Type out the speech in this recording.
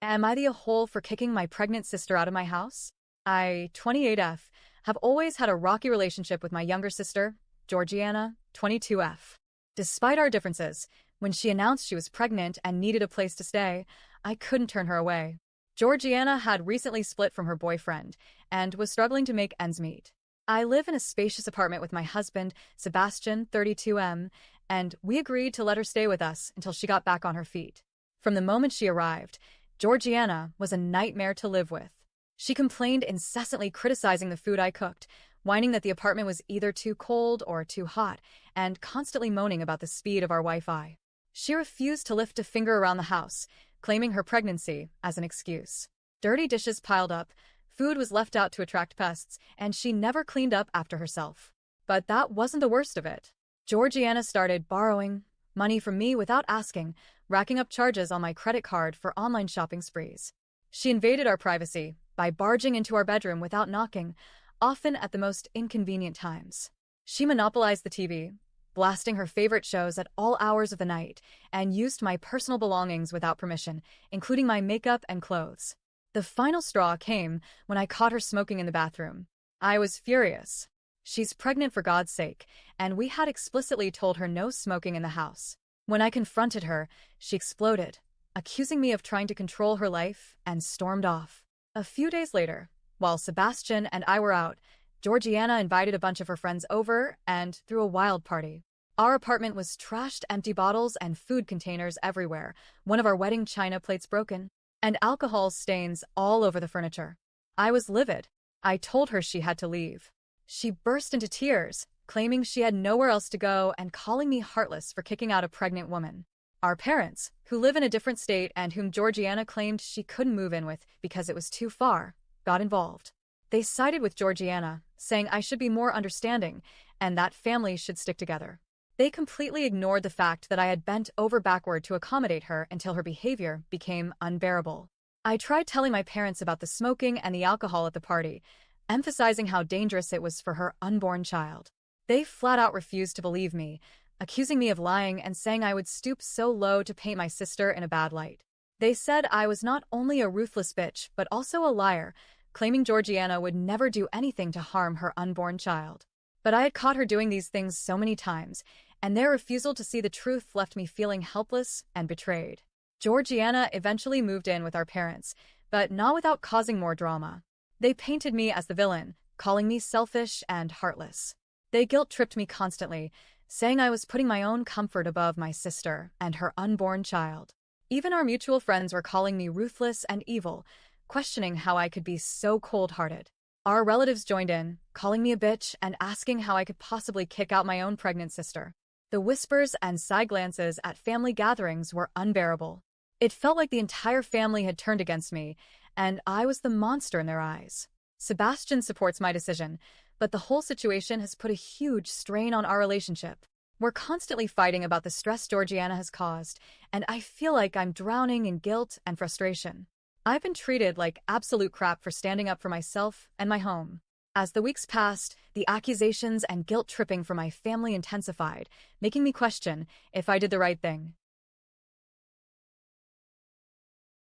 Am I the a-hole for kicking my pregnant sister out of my house? I, 28F, have always had a rocky relationship with my younger sister, Georgiana, 22F. Despite our differences, when she announced she was pregnant and needed a place to stay, I couldn't turn her away. Georgiana had recently split from her boyfriend and was struggling to make ends meet. I live in a spacious apartment with my husband, Sebastian, 32M, and we agreed to let her stay with us until she got back on her feet. From the moment she arrived, Georgiana was a nightmare to live with. She complained incessantly, criticizing the food I cooked, whining that the apartment was either too cold or too hot, and constantly moaning about the speed of our Wi-Fi. She refused to lift a finger around the house, claiming her pregnancy as an excuse. Dirty dishes piled up, food was left out to attract pests, and she never cleaned up after herself. But that wasn't the worst of it. Georgiana started borrowing money from me without asking, racking up charges on my credit card for online shopping sprees. She invaded our privacy by barging into our bedroom without knocking, often at the most inconvenient times. She monopolized the TV, blasting her favorite shows at all hours of the night, and used my personal belongings without permission, including my makeup and clothes. The final straw came when I caught her smoking in the bathroom. I was furious. She's pregnant, for God's sake, and we had explicitly told her no smoking in the house. When I confronted her, she exploded, accusing me of trying to control her life, and stormed off. A few days later, while Sebastian and I were out, Georgiana invited a bunch of her friends over and threw a wild party. Our apartment was trashed, empty bottles and food containers everywhere, one of our wedding china plates broken, and alcohol stains all over the furniture. I was livid. I told her she had to leave. She burst into tears, claiming she had nowhere else to go and calling me heartless for kicking out a pregnant woman. Our parents, who live in a different state and whom Georgiana claimed she couldn't move in with because it was too far, got involved. They sided with Georgiana, saying I should be more understanding and that families should stick together. They completely ignored the fact that I had bent over backward to accommodate her until her behavior became unbearable. I tried telling my parents about the smoking and the alcohol at the party, emphasizing how dangerous it was for her unborn child. They flat out refused to believe me, accusing me of lying and saying I would stoop so low to paint my sister in a bad light. They said I was not only a ruthless bitch but also a liar, claiming Georgiana would never do anything to harm her unborn child. But I had caught her doing these things so many times, and their refusal to see the truth left me feeling helpless and betrayed. Georgiana eventually moved in with our parents, but not without causing more drama. They painted me as the villain, calling me selfish and heartless. They guilt-tripped me constantly, saying I was putting my own comfort above my sister and her unborn child. Even our mutual friends were calling me ruthless and evil, questioning how I could be so cold-hearted. Our relatives joined in, calling me a bitch and asking how I could possibly kick out my own pregnant sister. The whispers and side glances at family gatherings were unbearable. It felt like the entire family had turned against me, and I was the monster in their eyes. Sebastian supports my decision, but the whole situation has put a huge strain on our relationship. We're constantly fighting about the stress Georgiana has caused, and I feel like I'm drowning in guilt and frustration. I've been treated like absolute crap for standing up for myself and my home. As the weeks passed, the accusations and guilt-tripping from my family intensified, making me question if I did the right thing.